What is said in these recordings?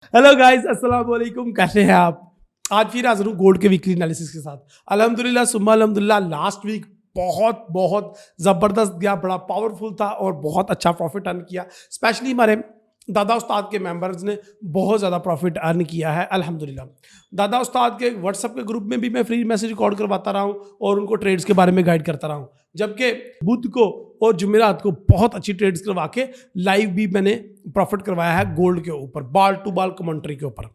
Hello guys, अस्सलाम वालेकुम। कैसे हैं आप? आज फिर हाजिर हूँ गोल्ड के वीकली एनालिसिस के साथ। अल्हम्दुलिल्लाह सुम्मा अल्हम्दुलिल्लाह, लास्ट वीक बहुत बहुत ज़बरदस्त गया, बड़ा पावरफुल था और बहुत अच्छा प्रॉफिट अर्न किया। स्पेशली हमारे दादा उस्ताद के मेंबर्स ने बहुत ज़्यादा प्रॉफिट अर्न किया है अल्हम्दुलिल्लाह। दादा उस्ताद के व्हाट्सएप के ग्रुप में भी मैं फ्री मैसेज रिकॉर्ड करवाता रहा हूँ और उनको ट्रेड्स के बारे में गाइड करता रहा हूँ। जबकि बुध को और जुमेरात को बहुत अच्छी ट्रेड्स करवा के लाइव भी मैंने प्रॉफिट करवाया है गोल्ड के ऊपर, बाल टू बाल कमेंट्री के ऊपर।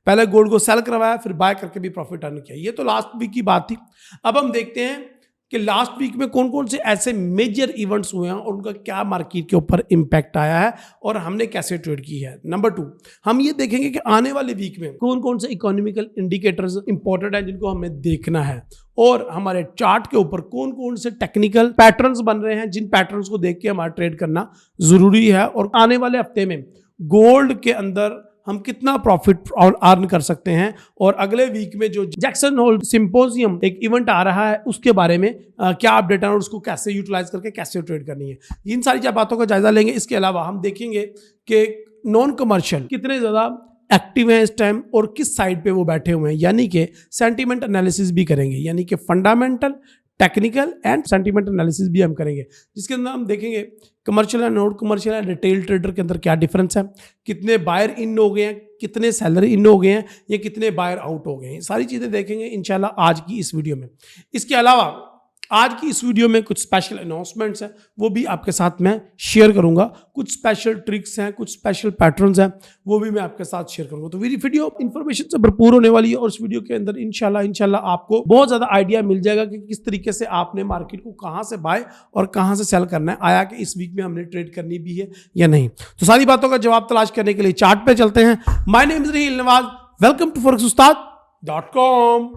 पहले गोल्ड को सेल करवाया, फिर बाय करके भी प्रॉफिट अर्न किया। ये तो लास्ट वीक की बात थी। अब हम देखते हैं कि लास्ट वीक में कौन कौन से ऐसे मेजर इवेंट्स हुए हैं और उनका क्या मार्केट के ऊपर इम्पैक्ट आया है और हमने कैसे ट्रेड की है। नंबर 2, हम ये देखेंगे कि आने वाले वीक में कौन कौन से इकोनॉमिकल इंडिकेटर्स इंपॉर्टेंट हैं जिनको हमें देखना है, और हमारे चार्ट के ऊपर कौन कौन से टेक्निकल पैटर्न्स बन रहे हैं जिन पैटर्न्स को देख के हमारा ट्रेड करना जरूरी है, और आने वाले हफ्ते में गोल्ड के अंदर हम कितना प्रॉफिट अर्न कर सकते हैं, और अगले वीक में जो जैक्सन होल सिंपोजियम एक इवेंट आ रहा है उसके बारे में क्या अपडेट है और उसको कैसे यूटिलाइज करके कैसे ट्रेड करनी है। इन सारी बातों का जायजा लेंगे। इसके अलावा हम देखेंगे कि नॉन कमर्शियल कितने ज़्यादा एक्टिव हैं इस टाइम और किस साइड पे वो बैठे हुए हैं, यानी कि सेंटीमेंट एनालिसिस भी करेंगे, यानी कि fundamental, technical and sentiment analysis भी हम करेंगे, जिसके अंदर हम देखेंगे commercial and non commercial and retail trader के अंदर क्या डिफरेंस है, कितने बायर इन हो गए हैं, कितने सेलर इन हो गए हैं, या कितने बायर आउट हो गए हैं। सारी चीज़ें देखेंगे इंशाल्लाह आज की इस वीडियो में। इसके अलावा आज की इस वीडियो में कुछ स्पेशल अनाउंसमेंट्स हैं, वो भी आपके साथ मैं शेयर करूंगा। कुछ स्पेशल ट्रिक्स हैं, कुछ स्पेशल पैटर्न्स हैं, वो भी मैं आपके साथ शेयर करूंगा। तो मेरी वीडियो इंफॉर्मेशन से भरपूर होने वाली है और इस वीडियो के अंदर इंशाल्लाह आपको बहुत ज़्यादा आइडिया मिल जाएगा कि किस तरीके से आपने मार्केट को कहाँ से बाय और कहाँ से सेल करना है, आया कि इस वीक में हमने ट्रेड करनी भी है या नहीं। तो सारी बातों का जवाब तलाश करने के लिए चार्ट पे चलते हैं। My name is Raheel Nawaz, welcome to forex-ustad.com।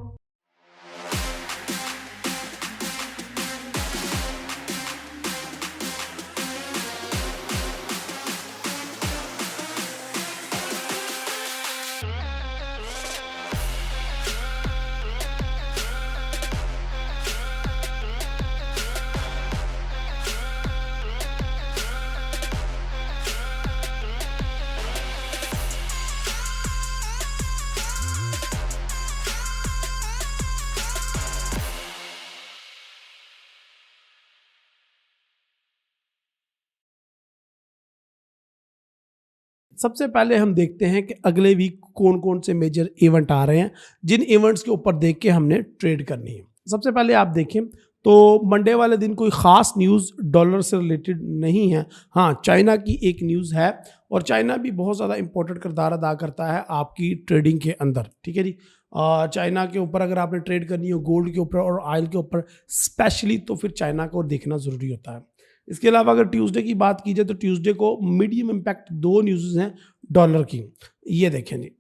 सबसे पहले हम देखते हैं कि अगले वीक कौन कौन से मेजर इवेंट आ रहे हैं जिन इवेंट्स के ऊपर देख के हमने ट्रेड करनी है। सबसे पहले आप देखें तो मंडे वाले दिन कोई ख़ास न्यूज़ डॉलर से रिलेटेड नहीं है। हाँ, चाइना की एक न्यूज़ है और चाइना भी बहुत ज़्यादा इंपॉर्टेंट किरदार अदा करता है आपकी ट्रेडिंग के अंदर, ठीक है जी। चाइना के ऊपर अगर आपने ट्रेड करनी हो गोल्ड के ऊपर और ऑयल के ऊपर स्पेशली, तो फिर चाइना को देखना ज़रूरी होता है। इसके अलावा अगर ट्यूसडे की बात की जाए तो ट्यूसडे को मीडियम इम्पैक्ट 2 न्यूज़ हैं डॉलर की, ये देखें जी।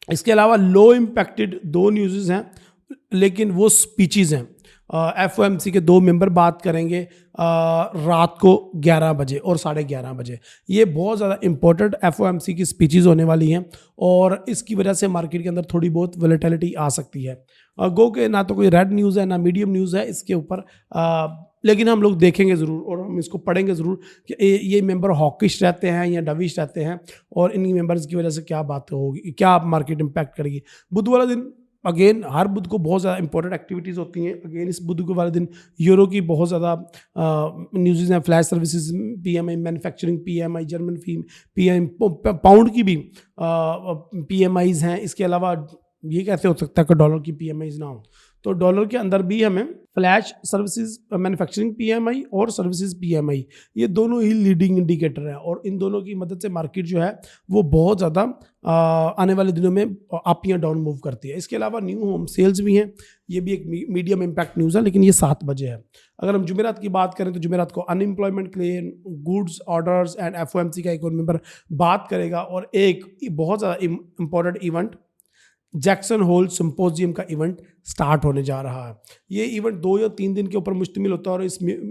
इसके अलावा लो इम्पैक्टेड 2 न्यूज़ हैं, लेकिन वो स्पीचेज़ हैं। FOMC के 2 मेंबर बात करेंगे रात को 11 बजे और 11:30 बजे। ये बहुत ज़्यादा इंपॉर्टेंट FOMC की स्पीचेज़ होने वाली हैं और इसकी वजह से मार्केट के अंदर थोड़ी बहुत वोलेटिलिटी आ सकती है। गो के ना तो कोई रेड न्यूज़ है ना मीडियम न्यूज़ है इसके ऊपर, लेकिन हम लोग देखेंगे ज़रूर और हम इसको पढ़ेंगे ज़रूर कि ये मेंबर हॉकिश रहते हैं या डविश रहते हैं और इन मेंबर्स की वजह से क्या बात होगी, क्या मार्केट इम्पैक्ट करेगी। बुध वाला दिन अगेन हर बुध को बहुत ज़्यादा इंपॉर्टेंट एक्टिविटीज़ होती हैं। अगेन इस बुध के वाले दिन यूरो की बहुत ज़्यादा न्यूज़ हैं, flash services PMI, manufacturing PMI, German PMI, pound की भी PMIs हैं। इसके अलावा ये कैसे हो सकता है कि डॉलर की PMIs ना हो, तो डॉलर के अंदर भी हमें फ्लैश सर्विसेज मैन्युफैक्चरिंग PMI और सर्विसेज PMI, ये दोनों ही लीडिंग इंडिकेटर हैं और इन दोनों की मदद से मार्केट जो है वो बहुत ज़्यादा आने वाले दिनों में अप या डाउन मूव करती है। इसके अलावा न्यू होम सेल्स भी हैं, ये भी एक मीडियम इम्पैक्ट न्यूज़ है, लेकिन ये 7 बजे है। अगर हम जुमेरात की बात करें तो जुमेरात को unemployment claim, goods orders and FOMC का एक और मेंबर बात करेगा, और एक बहुत ज़्यादा important event Jackson Hole symposium का इवेंट स्टार्ट होने जा रहा है। ये इवेंट 2 या 3 दिन के ऊपर मुश्तमिल होता है और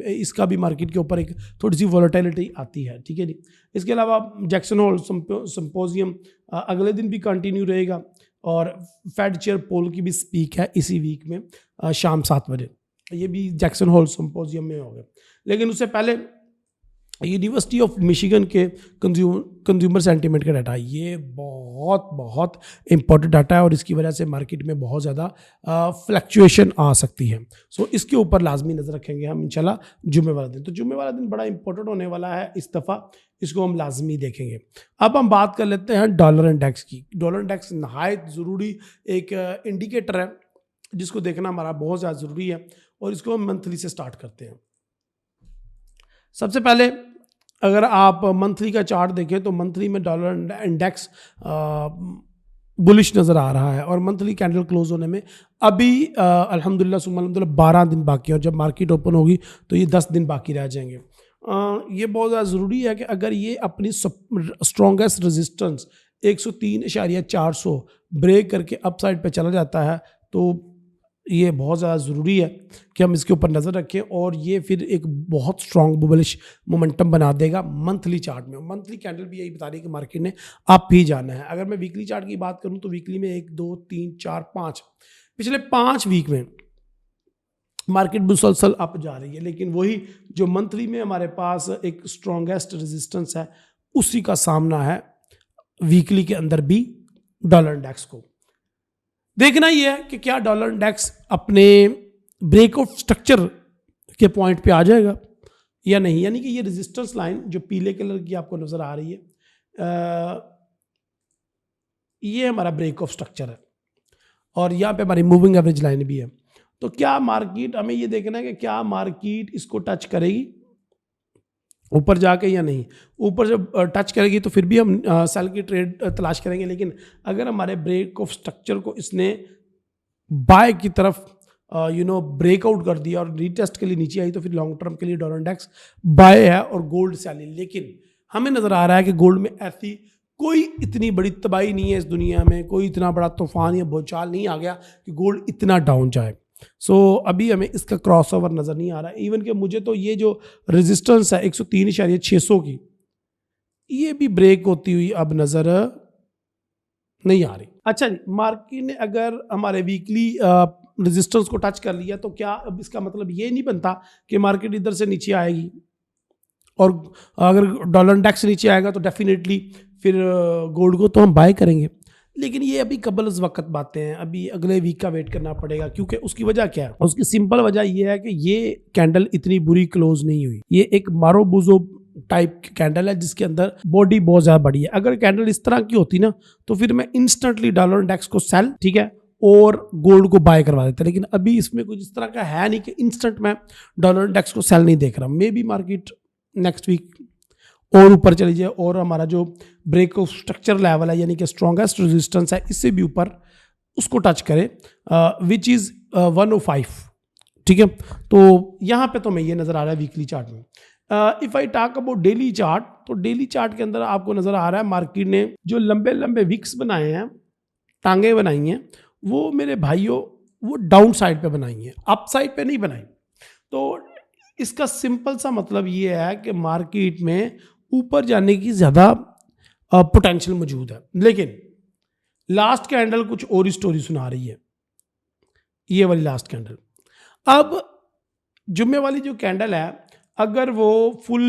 इसका भी मार्केट के ऊपर एक थोड़ी सी वॉलेटिलिटी आती है, ठीक है जी। इसके अलावा जैक्सन होल सिंपोजियम अगले दिन भी कंटिन्यू रहेगा और फेड चेयर पोल की भी स्पीक है इसी वीक में शाम 7 बजे, ये भी जैक्सन होल सिंपोजियम में होगा। लेकिन उससे पहले यूनिवर्सिटी ऑफ मिशिगन के कंज्यूमर सेंटीमेंट का डाटा, ये बहुत बहुत इंपॉर्टेंट डाटा है और इसकी वजह से मार्केट में बहुत ज़्यादा फ्लक्चुएशन आ सकती है। सो इसके ऊपर लाजमी नज़र रखेंगे हम इंशाल्लाह जुम्मे वाला दिन। तो जुम्मे वाला दिन बड़ा इंपॉर्टेंट होने वाला है इस दफ़ा, इसको हम लाजमी देखेंगे। अब हम बात कर लेते हैं डॉलर इंडेक्स की। डॉलर इंडेक्स नहायत ज़रूरी एक इंडिकेटर है जिसको देखना हमारा बहुत ज़्यादा ज़रूरी है और इसको हम मंथली से स्टार्ट करते हैं। सबसे पहले अगर आप मंथली का चार्ट देखें तो मंथली में डॉलर इंडेक्स बुलिश नज़र आ रहा है और मंथली कैंडल क्लोज होने में अभी अल्हम्दुलिल्लाह सुम्मा अल्हम्दुलिल्लाह 12 दिन बाकी है और जब मार्केट ओपन होगी तो ये 10 दिन बाकी रह जाएंगे। ये बहुत ज़्यादा ज़रूरी है कि अगर ये अपनी स्ट्रॉन्गेस्ट रेजिस्टेंस 103.400 ब्रेक करके अपसाइड पे चला जाता है तो ये बहुत ज़्यादा ज़रूरी है कि हम इसके ऊपर नज़र रखें और ये फिर एक बहुत स्ट्रॉन्ग बुलिश मोमेंटम बना देगा मंथली चार्ट में। मंथली कैंडल भी यही बता रही है कि मार्केट ने अप ही जाना है। अगर मैं वीकली चार्ट की बात करूं तो वीकली में 1 2 3 4 5 पिछले 5 वीक में मार्केट मुसलसल अप जा रही है, लेकिन वही जो मंथली में हमारे पास एक स्ट्रॉन्गेस्ट रेजिस्टेंस है उसी का सामना है वीकली के अंदर भी डॉलर इंडेक्स को। देखना ही है कि क्या डॉलर इंडेक्स अपने ब्रेकआउट स्ट्रक्चर के पॉइंट पे आ जाएगा या नहीं। यानी कि ये रेजिस्टेंस लाइन जो पीले कलर की आपको नज़र आ रही है ये हमारा ब्रेकआउट स्ट्रक्चर है और यहाँ पे हमारी मूविंग एवरेज लाइन भी है। तो क्या मार्केट, हमें ये देखना है कि क्या मार्केट इसको टच करेगी ऊपर जाके या नहीं। ऊपर जब टच करेगी तो फिर भी हम सेल की ट्रेड तलाश करेंगे, लेकिन अगर हमारे ब्रेक ऑफ स्ट्रक्चर को इसने बाय की तरफ ब्रेकआउट कर दिया और रीटेस्ट के लिए नीचे आई तो फिर लॉन्ग टर्म के लिए डॉलर इंडेक्स बाय है और गोल्ड सेलिंग। लेकिन हमें नज़र आ रहा है कि गोल्ड में ऐसी कोई इतनी बड़ी तबाही नहीं है इस दुनिया में, कोई इतना बड़ा तूफान या भूचाल नहीं आ गया कि गोल्ड इतना डाउन जाए। सो अभी हमें इसका क्रॉसओवर नज़र नहीं आ रहा है। इवन कि मुझे तो ये जो रेजिस्टेंस है 103.600 की, ये भी ब्रेक होती हुई अब नज़र नहीं आ रही। अच्छा जी, मार्केट ने अगर हमारे वीकली रेजिस्टेंस को टच कर लिया तो क्या अब इसका मतलब ये नहीं बनता कि मार्केट इधर से नीचे आएगी और अगर डॉलर इंडेक्स नीचे आएगा तो डेफिनेटली फिर गोल्ड को तो हम बाय करेंगे। लेकिन ये अभी कबल वक्त बातें हैं, अभी अगले वीक का वेट करना पड़ेगा। क्योंकि उसकी वजह क्या है, उसकी सिंपल वजह ये है कि ये कैंडल इतनी बुरी क्लोज नहीं हुई। ये एक मारो बुजो टाइप की कैंडल है जिसके अंदर बॉडी बहुत ज़्यादा बड़ी है। अगर कैंडल इस तरह की होती ना तो फिर मैं इंस्टेंटली डॉलर इंडेक्स को सेल, ठीक है, और गोल्ड को बाय करवा देता। लेकिन अभी इसमें कुछ इस तरह का है नहीं कि इंस्टेंट मैं डॉलर इंडेक्स को सेल नहीं देख रहा। Maybe market next week और ऊपर चली जाए और हमारा जो ब्रेक ऑफ स्ट्रक्चर लेवल है यानी कि स्ट्रॉन्गेस्ट रेजिस्टेंस है इससे भी ऊपर उसको टच करे, विच इज़ 105, ठीक है। तो यहाँ पे तो मैं ये नज़र आ रहा है वीकली चार्ट में। If I talk about daily chart, तो डेली चार्ट के अंदर आपको नज़र आ रहा है मार्केट ने जो लंबे लंबे विक्स बनाए हैं, टांगे बनाई हैं, वो मेरे भाइयों वो डाउन साइड पे बनाई हैं, अप साइड पे नहीं बनाई। तो इसका सिंपल सा मतलब ये है कि मार्केट में ऊपर जाने की ज़्यादा पोटेंशियल मौजूद है। लेकिन लास्ट कैंडल कुछ और ही स्टोरी सुना रही है, ये वाली लास्ट कैंडल। अब जुम्मे वाली जो कैंडल है अगर वो फुल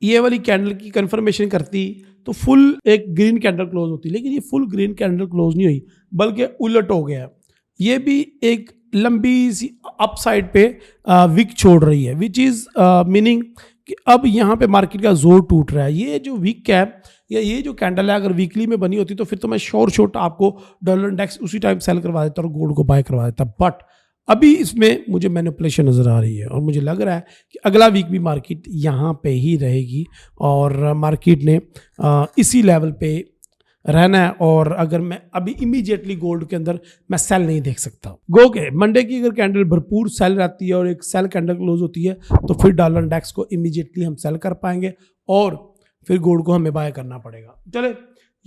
ये वाली कैंडल की कंफर्मेशन करती तो फुल एक ग्रीन कैंडल क्लोज होती, लेकिन ये फुल ग्रीन कैंडल क्लोज नहीं हुई बल्कि उलट हो गया। ये भी एक लंबी सी अप साइड पे विक छोड़ रही है, विच इज़ मीनिंग कि अब यहाँ पे मार्केट का जोर टूट रहा है। ये जो वीक है या ये जो कैंडल है अगर वीकली में बनी होती तो फिर तो मैं शॉर्ट आपको डॉलर इंडेक्स उसी टाइम सेल करवा देता और गोल्ड को बाय करवा देता। बट अभी इसमें मुझे मैनिपुलेशन नज़र आ रही है और मुझे लग रहा है कि अगला वीक भी मार्केट यहाँ पे ही रहेगी और मार्केट ने इसी लेवल पे रहना है। और अगर मैं अभी इमीडिएटली गोल्ड के अंदर मैं सेल नहीं देख सकता। गो के मंडे की अगर कैंडल भरपूर सेल रहती है और एक सेल कैंडल क्लोज होती है तो फिर डॉलर इंडेक्स को इमीडिएटली हम सेल कर पाएंगे और फिर गोल्ड को हमें बाय करना पड़ेगा। चले,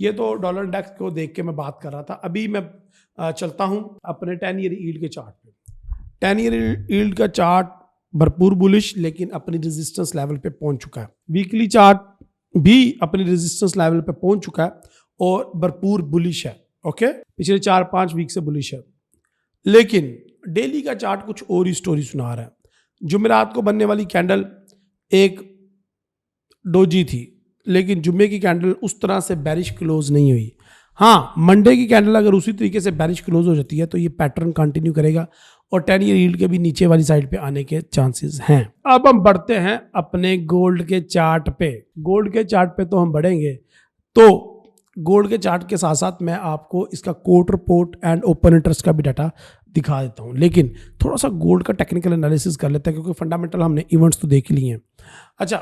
ये तो डॉलर इंडेक्स को देख के मैं बात कर रहा था। अभी मैं चलता हूँ अपने 10 ईयर यील्ड के चार्ट पे। 10 ईयर यील्ड का चार्ट भरपूर बुलिश लेकिन अपनी रेजिस्टेंस लेवल पे पहुंच चुका है। वीकली चार्ट भी अपनी रेजिस्टेंस लेवल पे पहुंच चुका है और भरपूर बुलिश है। ओके, पिछले 4-5 वीक से बुलिश है। लेकिन डेली का चार्ट कुछ और ही स्टोरी सुना रहा है। जुमेरात को बनने वाली कैंडल एक डोजी थी, लेकिन जुम्मे की कैंडल उस तरह से बैरिश क्लोज नहीं हुई। हाँ, मंडे की कैंडल अगर उसी तरीके से बैरिश क्लोज हो जाती है तो ये पैटर्न कंटिन्यू करेगा और 10 ईयर यील्ड के भी नीचे वाली साइड पे आने के चांसेस हैं। अब हम बढ़ते हैं अपने गोल्ड के चार्ट पे। गोल्ड के चार्ट पे तो हम बढ़ेंगे, तो गोल्ड के चार्ट के साथ साथ मैं आपको इसका COT report and open interest का भी डाटा दिखा देता हूँ, लेकिन थोड़ा सा गोल्ड का टेक्निकल एनालिसिस कर लेते हैं क्योंकि फंडामेंटल हमने इवेंट्स तो देख लिए हैं। अच्छा,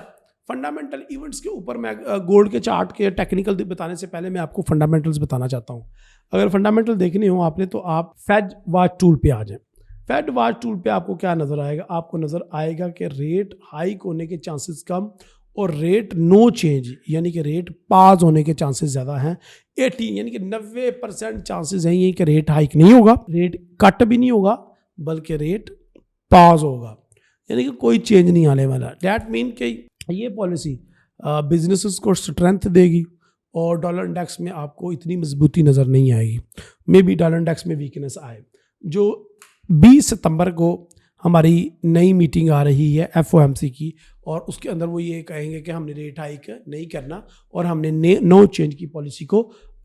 फंडामेंटल इवेंट्स के ऊपर मैं गोल्ड के चार्ट के टेक्निकल बताने से पहले मैं आपको फंडामेंटल्स बताना चाहता हूँ। अगर फंडामेंटल देखने हो आपने तो आप फेड वॉच टूल पे आ जाएं। फेड वॉच टूल पे आपको क्या नजर आएगा? आपको नजर आएगा कि रेट हाइक होने के चांसेस कम और रेट नो चेंज यानी कि रेट पाज होने के चांसेस ज़्यादा हैं। 80 यानी कि 90% चांसेस हैं ये कि रेट हाइक नहीं होगा, रेट कट भी नहीं होगा, बल्कि रेट पाज होगा, यानी कि कोई चेंज नहीं आने वाला। डैट मीन कि ये पॉलिसी बिजनेसेस को स्ट्रेंथ देगी और डॉलर इंडेक्स में आपको इतनी मजबूती नज़र नहीं आएगी। मे बी डॉलर इंडेक्स में वीकनेस आए। जो 20 सितंबर को हमारी नई मीटिंग आ रही है FOMC की, और उसके अंदर वो ये कहेंगे कि हमने रेट हाइक नहीं करना और हमने नो चेंज की पॉलिसी को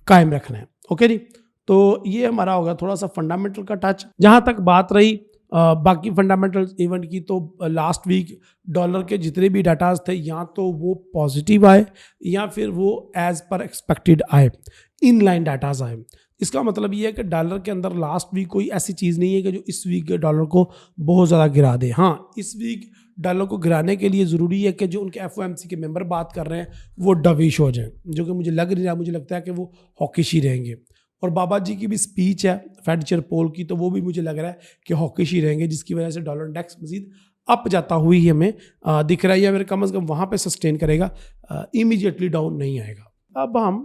कायम रखना है। ओके जी, तो ये हमारा होगा थोड़ा सा फंडामेंटल का टच। जहाँ तक बात रही बाकी फंडामेंटल इवेंट की, तो लास्ट वीक डॉलर के जितने भी डाटाज थे या तो वो पॉजिटिव आए या फिर वो एज पर एक्सपेक्टेड आए, इन लाइन डाटाज आए। इसका मतलब ये है कि डॉलर के अंदर लास्ट वीक कोई ऐसी चीज़ नहीं है कि जो इस वीक के डॉलर को बहुत ज़्यादा गिरा दे। हाँ, इस वीक डॉलर को गिराने के लिए ज़रूरी है कि जो उनके FOMC के मेंबर बात कर रहे हैं वो डविश हो जाए, जो कि मुझे लग नहीं रहा। मुझे लगता है कि वो हॉकिश ही रहेंगे। और बाबा जी की भी स्पीच है फेड चेयर पोल की, तो वो भी मुझे लग रहा है कि हॉकिश ही रहेंगे, जिसकी वजह से डॉलर इंडेक्स मजीद अप जाता हुई ही हमें दिख रहा है, या फिर कम से कम वहाँ पे सस्टेन करेगा, इमीडिएटली डाउन नहीं आएगा। अब हम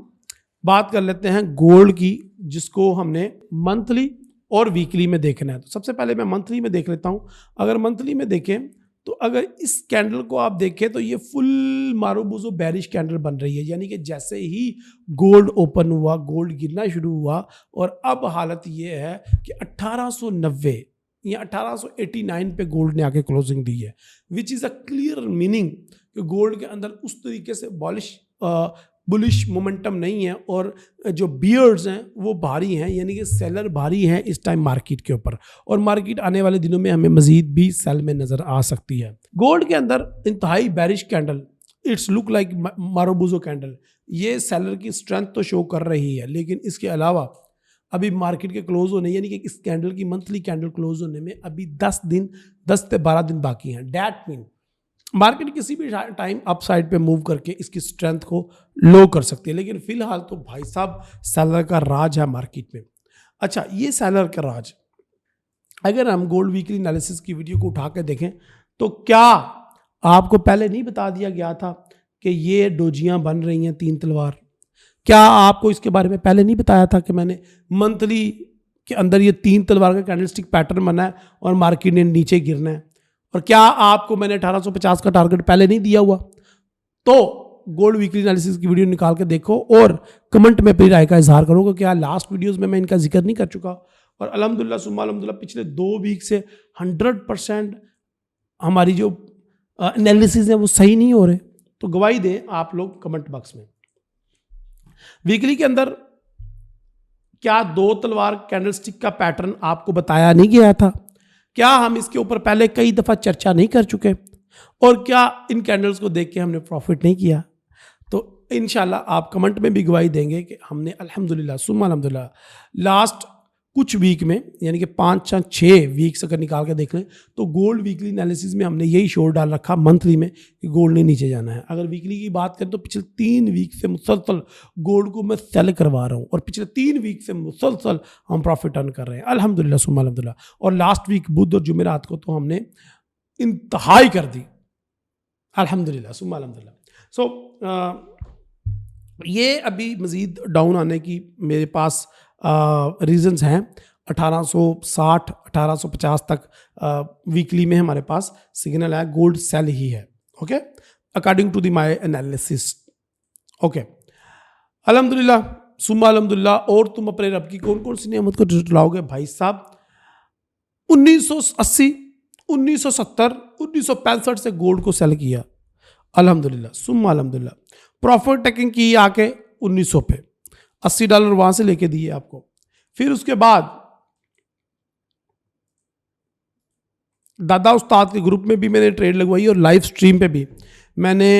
बात कर लेते हैं गोल्ड की, जिसको हमने मंथली और वीकली में देखना है। तो सबसे पहले मैं मंथली में देख लेता हूँ। अगर मंथली में देखें तो अगर इस कैंडल को आप देखें तो ये फुल मारूबुजो बेरिश कैंडल बन रही है, यानी कि जैसे ही गोल्ड ओपन हुआ गोल्ड गिरना शुरू हुआ और अब हालत ये है कि 1890 या 1889 पे गोल्ड ने आके क्लोजिंग दी है, which is a clear meaning कि गोल्ड के अंदर उस तरीके से बुलिश मोमेंटम नहीं है और जो बियर्स हैं वो भारी हैं, यानी कि सेलर भारी हैं इस टाइम मार्केट के ऊपर, और मार्केट आने वाले दिनों में हमें मजीद भी सेल में नजर आ सकती है। गोल्ड के अंदर इंतहाई bearish candle, it's look like marubozu candle, ये सेलर की स्ट्रेंथ तो शो कर रही है, लेकिन इसके अलावा अभी मार्केट के क्लोज होने, यानी कि इस कैंडल की मंथली कैंडल क्लोज होने में अभी 10 से 12 दिन बाकी हैं। डैट मीन मार्केट किसी भी टाइम अप साइड पे मूव करके इसकी स्ट्रेंथ को लो कर सकती है, लेकिन फिलहाल तो भाई साहब सेलर का राज है मार्केट में। अच्छा, ये सेलर का राज, अगर हम गोल्ड वीकली एनालिसिस की वीडियो को उठा के देखें तो क्या आपको पहले नहीं बता दिया गया था कि ये डोजियां बन रही हैं 3 तलवार? क्या आपको इसके बारे में पहले नहीं बताया था कि मैंने मंथली के अंदर ये 3 तलवार का कैंडलस्टिक पैटर्न बना है और मार्केट ने नीचे गिरना है? और क्या आपको मैंने 1850 का टारगेट पहले नहीं दिया हुआ? तो गोल्ड वीकली एनालिसिस की वीडियो निकाल के देखो और कमेंट में अपनी राय का इजहार करो कि क्या लास्ट वीडियोस में मैं इनका जिक्र नहीं कर चुका। और अल्हम्दुलिल्लाह सुम्मा अल्हम्दुलिल्लाह पिछले 2 वीक से 100% हमारी जो एनालिसिस है वो सही नहीं हो रहे, तो गवाही दें आप लोग कमेंट बॉक्स में। वीकली के अंदर क्या 2 तलवार कैंडलस्टिक का पैटर्न आपको बताया नहीं गया था? क्या हम इसके ऊपर पहले कई दफ़ा चर्चा नहीं कर चुके? और क्या इन कैंडल्स को देख के हमने प्रॉफिट नहीं किया? तो इंशाल्लाह आप कमेंट में भी गवाही देंगे कि हमने अल्हम्दुलिल्लाह सुम्मा अल्हम्दुलिल्लाह लास्ट कुछ वीक में, यानी कि 5 या 6 वीक्स अगर निकाल के देख लें तो गोल्ड वीकली एनालिसिस में हमने यही शोर डाल रखा मंथली में कि गोल्ड ने नीचे जाना है। अगर वीकली की बात करें तो पिछले 3 वीक से मुसलसल गोल्ड को मैं सेल करवा रहा हूँ और पिछले 3 वीक से मुसलसल हम प्रॉफिट अर्न कर रहे हैं अल्हम्दुलिल्लाह सुम्मा अल्हम्दुलिल्लाह। और लास्ट वीक बुध और जुमेरात को तो हमने इंतहाई कर दी अल्हम्दुलिल्लाह सुम्मा अल्हम्दुलिल्लाह। सो ये अभी मज़ीद डाउन आने की मेरे पास रीजंस हैं। 1860 1850 तक वीकली में हमारे पास सिग्नल है, गोल्ड सेल ही है। Okay, according to the my analysis. Okay, अल्हम्दुलिल्लाह सुम्मा अल्हम्दुलिल्लाह। और तुम अपने रब की कौन कौन सी नेमत को झुटलाओगे भाई साहब? 1980 1970 1965 से गोल्ड को सेल किया, अल्हम्दुलिल्लाह सुम्मा अल्हम्दुलिल्लाह, प्रॉफिट टेकिंग की आके 1900 पे, $80 वहां से लेके दिए आपको। फिर उसके बाद दादा उस्ताद के ग्रुप में भी मैंने ट्रेड लगवाई और लाइव स्ट्रीम पे भी मैंने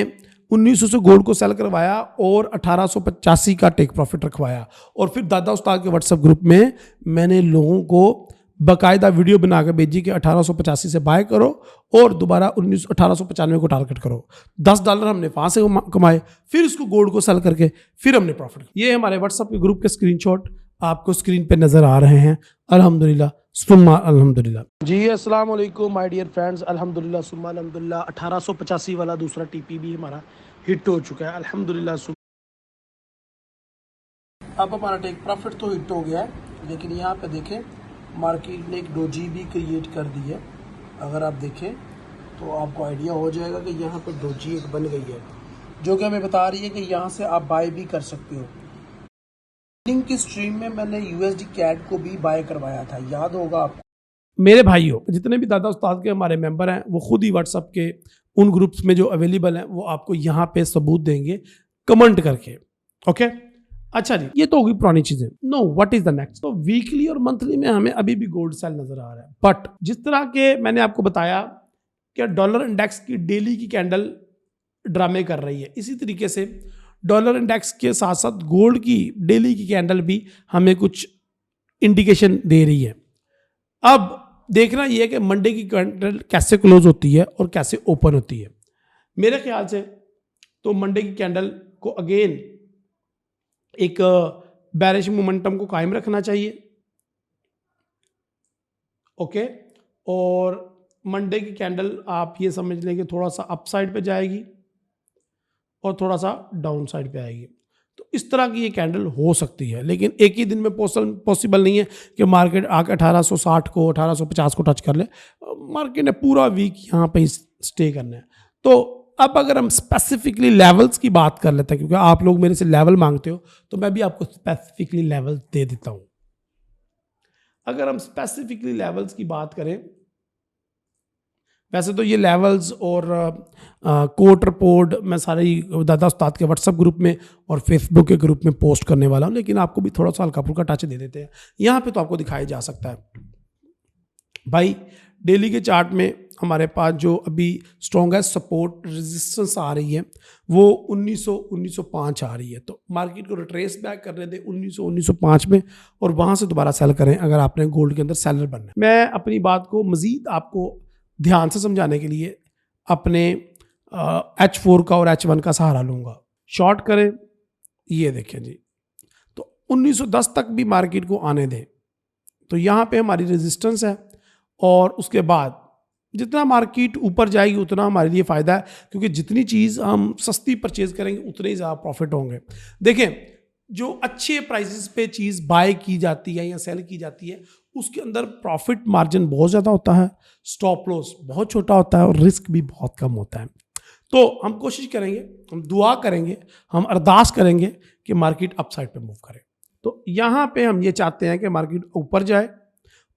1900 से गोल्ड को सेल करवाया और 1885 का टेक प्रॉफिट रखवाया। और फिर दादा उस्ताद के व्हाट्सएप ग्रुप में मैंने लोगों को बाकायदा वीडियो बना के भेजी कि 1885 से बाय करो और दोबारा 1895 को टारगेट करो। $10 हमने वहां से कमाए, फिर उसको गोल्ड को सेल करके फिर हमने प्रॉफिट। ये हमारे व्हाट्सएप के ग्रुप के स्क्रीनशॉट आपको स्क्रीन पे नजर आ रहे हैं, अल्हम्दुलिल्लाह सुम्मा अल्हम्दुलिल्लाह। जी अस्सलाम वालेकुम माय डियर फ्रेंड्स, अल्हम्दुलिल्लाह सुम्मा अल्हम्दुलिल्लाह 1885 वाला दूसरा टीपी भी हमारा हिट हो चुका है, अल्हम्दुलिल्लाह। अब हमारा टेक प्रॉफिट तो हिट हो गया है, लेकिन यहाँ पे देखें मार्केट ने एक डोजी भी क्रिएट कर दी है। अगर आप देखें तो आपको आइडिया हो जाएगा कि यहाँ पर डोजी एक बन गई है, जो कि हमें बता रही है कि यहाँ से आप बाय भी कर सकते हो। लिंक की स्ट्रीम में मैंने यूएसडी कैट को भी बाय करवाया था, याद होगा आपको। मेरे भाइयों, जितने भी दादा उस्ताद के हमारे मेंबर हैं वो खुद ही व्हाट्सएप के उन ग्रुप्स में जो अवेलेबल हैं वो आपको यहाँ पे सबूत देंगे कमेंट करके, ओके। अच्छा जी, ये तो होगी पुरानी चीजें। No, what is the next? तो वीकली और मंथली में हमें अभी भी गोल्ड सेल नजर आ रहा है, बट जिस तरह के मैंने आपको बताया कि डॉलर इंडेक्स की डेली की कैंडल ड्रामे कर रही है, इसी तरीके से डॉलर इंडेक्स के साथ साथ गोल्ड की डेली की कैंडल भी हमें कुछ इंडिकेशन दे रही है। अब देखना यह है कि मंडे की कैंडल कैसे क्लोज होती है और कैसे ओपन होती है। मेरे ख्याल से तो मंडे की कैंडल को अगेन एक बैरिश मोमेंटम को कायम रखना चाहिए, ओके। और मंडे की कैंडल आप ये समझ लें कि थोड़ा सा अपसाइड पे जाएगी और थोड़ा सा डाउन साइड पे आएगी। तो इस तरह की ये कैंडल हो सकती है, लेकिन एक ही दिन में पॉसिबल नहीं है कि मार्केट आके 1860 को 1850 को टच कर ले। मार्केट ने पूरा वीक यहाँ पे स्टे करना है। तो अब अगर हम स्पेसिफिकली लेवल्स की बात कर लेते हैं, क्योंकि आप लोग मेरे से लेवल मांगते हो, तो मैं भी आपको स्पेसिफिकली लेवल दे देता हूं। अगर हम स्पेसिफिकली लेवल्स की बात करें, वैसे तो ये लेवल्स और कोट रिपोर्ट मैं सारे ही दादा उस्ताद के व्हाट्सएप ग्रुप में और फेसबुक के ग्रुप में पोस्ट करने वाला हूं, लेकिन आपको भी थोड़ा सा हल्का फुल्का टच दे देते हैं। यहाँ पे तो आपको दिखाया जा सकता है भाई, डेली के चार्ट में हमारे पास जो अभी स्ट्रॉन्गेस्ट सपोर्ट रेजिस्टेंस आ रही है वो 1905 आ रही है। तो मार्केट को रिट्रेस बैक करने दें 1905 में और वहाँ से दोबारा सेल करें अगर आपने गोल्ड के अंदर सेलर बनना है। मैं अपनी बात को मज़ीद आपको ध्यान से समझाने के लिए अपने H4 का और H1 का सहारा लूँगा। शॉर्ट करें, ये देखें जी, तो 1910 तक भी मार्केट को आने दें, तो यहाँ पे हमारी रेजिस्टेंस है और उसके बाद जितना मार्केट ऊपर जाएगी उतना हमारे लिए फ़ायदा है, क्योंकि जितनी चीज़ हम सस्ती परचेज करेंगे उतने ही ज़्यादा प्रॉफिट होंगे। देखें, जो अच्छे प्राइसेस पे चीज़ बाय की जाती है या सेल की जाती है उसके अंदर प्रॉफिट मार्जिन बहुत ज़्यादा होता है, स्टॉप लॉस बहुत छोटा होता है और रिस्क भी बहुत कम होता है। तो हम कोशिश करेंगे, हम दुआ करेंगे, हम अरदास करेंगे कि मार्केट अपसाइड पे मूव करे। तो यहाँ पे हम ये चाहते हैं कि मार्केट ऊपर जाए,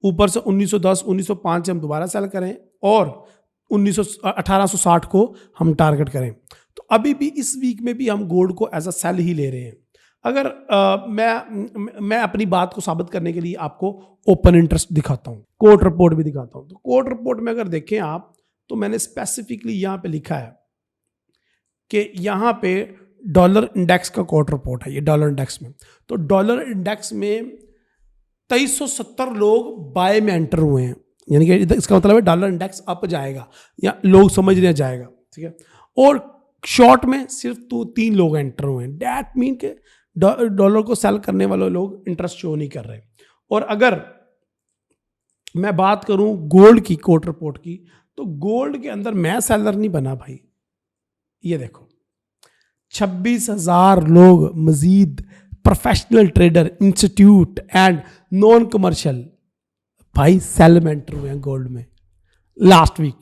ऊपर से 1910 1905 से हम दोबारा सेल करें और 1860 को हम टारगेट करें। तो अभी भी इस वीक में भी हम गोल्ड को एज अ सेल ही ले रहे हैं। अगर मैं अपनी बात को साबित करने के लिए आपको ओपन इंटरेस्ट दिखाता हूँ, कोट रिपोर्ट भी दिखाता हूँ। तो कोट रिपोर्ट में अगर देखें आप, तो मैंने स्पेसिफिकली यहाँ पे लिखा है कि यहाँ पे डॉलर इंडेक्स का कोट रिपोर्ट है, ये डॉलर इंडेक्स में। तो डॉलर इंडेक्स में 2370 लोग बाय में एंटर हुए हैं, यानी कि इसका मतलब है डॉलर इंडेक्स अप जाएगा या लोग समझ नहीं जाएगा, ठीक है। और शॉर्ट में सिर्फ तो 3 लोग एंटर हुए हैं। डैट मीन के डॉलर को सेल करने वाले लोग इंटरेस्ट शो नहीं कर रहे। और अगर मैं बात करूं गोल्ड की कोट रिपोर्ट की, तो गोल्ड के अंदर मैं सेलर नहीं बना भाई। ये देखो 26,000 लोग मजीद professional trader, institute and non commercial buy sell में एंटर हुए हैं गोल्ड में लास्ट वीक,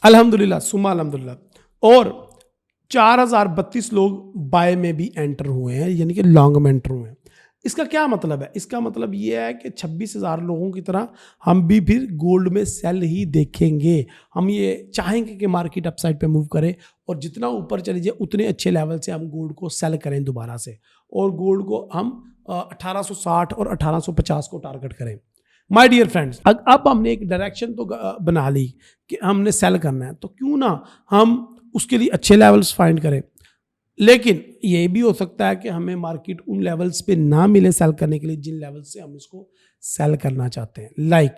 अल्हम्दुलिल्लाह सुमा अल्हम्दुलिल्लाह। और 4032 लोग बाय में भी एंटर हुए हैं, यानी कि लॉन्ग में एंटर हुए हैं। इसका क्या मतलब है? इसका मतलब ये है कि 26,000 लोगों की तरह हम भी फिर गोल्ड में सेल ही देखेंगे। हम ये चाहेंगे कि मार्केट अपसाइड पे मूव करे और जितना ऊपर चली जाए उतने अच्छे लेवल से हम गोल्ड को सेल करें दोबारा से, और गोल्ड को हम 1860 और 1850 को टारगेट करें। माय डियर फ्रेंड्स, अब हमने एक डायरेक्शन तो बना ली कि हमने सेल करना है, तो क्यों ना हम उसके लिए अच्छे लेवल्स फाइंड करें। लेकिन ये भी हो सकता है कि हमें मार्केट उन लेवल्स पे ना मिले सेल करने के लिए जिन लेवल्स से हम इसको सेल करना चाहते हैं। लाइक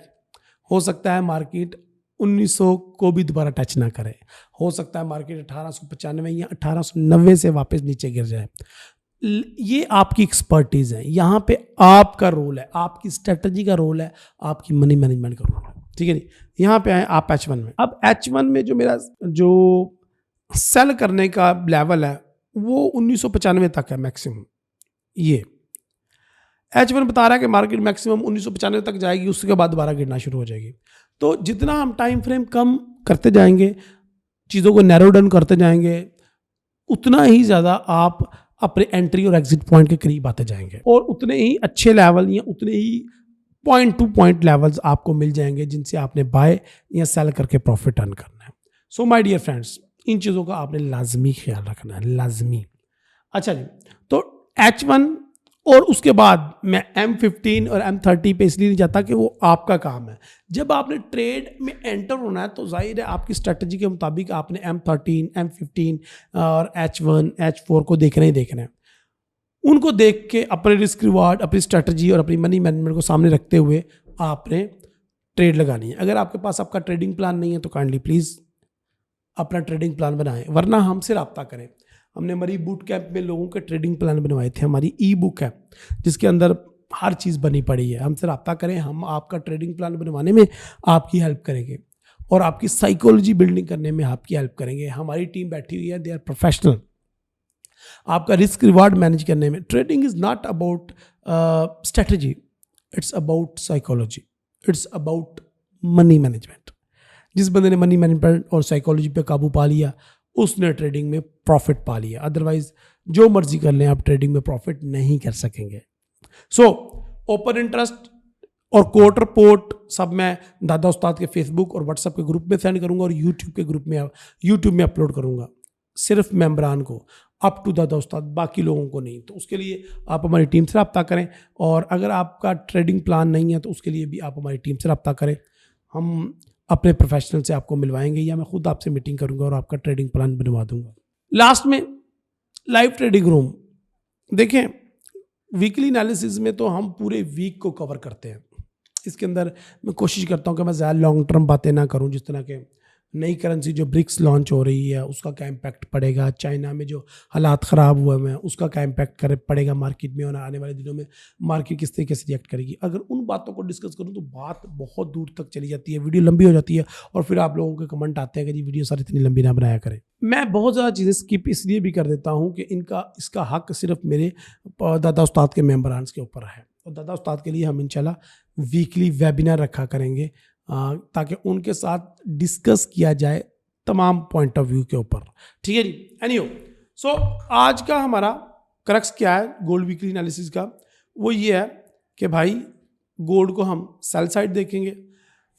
हो सकता है मार्केट 1900 को भी दोबारा टच ना करे, हो सकता है मार्केट 1895 या 1890 से वापस नीचे गिर जाए। ये आपकी एक्सपर्टीज है, यहाँ पे आपका रोल है, आपकी स्ट्रेटजी का रोल है, आपकी मनी मैनेजमेंट का रोल है। ठीक है नी, यहाँ पे आए आप H1 में। अब H1 में जो मेरा जो सेल करने का लेवल है वो 1995 तक है मैक्सिमम। ये H1 बता रहा है कि मार्केट मैक्सिमम 1995 तक जाएगी, उसके बाद दोबारा गिरना शुरू हो जाएगी। तो जितना हम टाइम फ्रेम कम करते जाएंगे, चीज़ों को नैरो डाउन करते जाएंगे, उतना ही ज़्यादा आप अपने एंट्री और एग्जिट पॉइंट के करीब आते जाएंगे, और उतने ही अच्छे लेवल या उतने ही पॉइंट टू पॉइंट लेवल्स आपको मिल जाएंगे जिनसे आपने बाय या सेल करके प्रॉफिट अर्न करना है। सो माय डियर फ्रेंड्स, इन चीज़ों का आपने लाजमी ख्याल रखना है, लाजमी। अच्छा जी, तो H1 और उसके बाद मैं M15 और M30 पे इसलिए नहीं जाता कि वो आपका काम है। जब आपने ट्रेड में एंटर होना है तो जाहिर है आपकी स्ट्रेटजी के मुताबिक आपने M13, M15 और H1, H4 को देखना ही देखना है। उनको देख के अपने रिस्क रिवार्ड, अपनी स्ट्रेटजी और अपनी मनी मैनेजमेंट को सामने रखते हुए आपने ट्रेड लगानी है। अगर आपके पास आपका ट्रेडिंग प्लान नहीं है तो काइंडली प्लीज़ अपना ट्रेडिंग प्लान बनाएं, वरना हमसे रब्ता करें। हमने हमारी बूट कैंप में लोगों के ट्रेडिंग प्लान बनवाए थे, हमारी ई बुक है जिसके अंदर हर चीज़ बनी पड़ी है। हमसे रब्ता करें, हम आपका ट्रेडिंग प्लान बनवाने में आपकी हेल्प करेंगे और आपकी साइकोलॉजी बिल्डिंग करने में आपकी हेल्प करेंगे। हमारी टीम बैठी हुई है, दे आर प्रोफेशनल। आपका रिस्क रिवार्ड मैनेज करने में, trading is not about strategy, it's about psychology, it's about money management. जिस बंदे ने मनी मैनेजमेंट और साइकोलॉजी पे काबू पा लिया उसने ट्रेडिंग में प्रॉफिट पा लिया। अदरवाइज जो मर्जी कर लें आप ट्रेडिंग में प्रॉफिट नहीं कर सकेंगे। सो ओपन इंटरेस्ट और कोर्ट रिपोर्ट सब मैं दादा उस्ताद के फेसबुक और व्हाट्सएप के ग्रुप में सेंड करूंगा और यूट्यूब के ग्रुप में यूट्यूब में अपलोड करूंगा, सिर्फ मेंबरान को, अप टू दादा उस्ताद, बाकी लोगों को नहीं। तो उसके लिए आप हमारी टीम से रब्ता करें, और अगर आपका ट्रेडिंग प्लान नहीं है तो उसके लिए भी आप हमारी टीम से रब्ता करें। हम अपने प्रोफेशनल से आपको मिलवाएंगे या मैं खुद आपसे मीटिंग करूंगा और आपका ट्रेडिंग प्लान बनवा दूंगा। लास्ट में लाइव ट्रेडिंग रूम देखें, वीकली एनालिसिस में तो हम पूरे वीक को कवर करते हैं। इसके अंदर मैं कोशिश करता हूं कि मैं ज़्यादा लॉन्ग टर्म बातें ना करूं, जिस तरह के नई करेंसी जो ब्रिक्स लॉन्च हो रही है उसका क्या इम्पैक्ट पड़ेगा, चाइना में जो हालात ख़राब हुए हैं उसका क्या इम्पैक्ट पड़ेगा मार्केट में, और आने वाले दिनों में मार्केट किस तरीके से रिएक्ट करेगी। अगर उन बातों को डिस्कस करूं तो बात बहुत दूर तक चली जाती है, वीडियो लंबी हो जाती है, और फिर आप लोगों के कमेंट आते हैं कि जी वीडियो सर इतनी लंबी ना बनाया करें। मैं बहुत ज़्यादा चीज़ें स्किप इसलिए भी कर देता हूँ कि इसका हक सिर्फ मेरे दादा उस्ताद के मेंबरान के ऊपर है, और दादा उस्ताद के लिए हम इंशाल्लाह वीकली वेबिनार रखा करेंगे ताकि उनके साथ डिस्कस किया जाए तमाम पॉइंट ऑफ व्यू के ऊपर। ठीक है जी। एनीहो, सो आज का हमारा क्रक्स क्या है गोल्ड वीकली एनालिसिस का, वो ये है कि भाई गोल्ड को हम सेल साइड देखेंगे,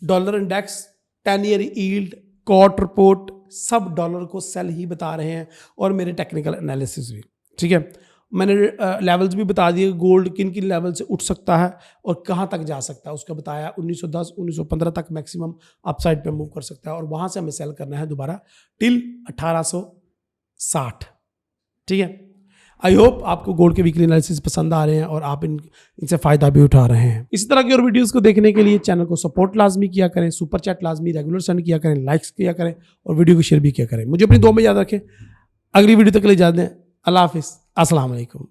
dollar index, 10 year yield, court report सब डॉलर को सेल ही बता रहे हैं, और मेरे टेक्निकल एनालिसिस भी। ठीक है, मैंने लेवल्स भी बता दिए, गोल्ड किन किन लेवल से उठ सकता है और कहाँ तक जा सकता है उसका बताया। 1910 1915 तक मैक्सिमम अपसाइड पे मूव कर सकता है, और वहाँ से हमें सेल करना है दोबारा टिल 1860। ठीक है, आई होप आपको गोल्ड के वीकली एनालिसिस पसंद आ रहे हैं और आप इनसे फ़ायदा भी उठा रहे हैं। इसी तरह की और वीडियोज़ को देखने के लिए चैनल को सपोर्ट लाजमी किया करें, सुपर चैट लाजमी रेगुलर सेंड किया करें, लाइक्स किया करें और वीडियो को शेयर भी किया करें। मुझे अपनी दुआ में याद रखें। अगली वीडियो तक के लिए इजाज़त दें। अल्लाह हाफिज़, अस्सलाम वालेकुम।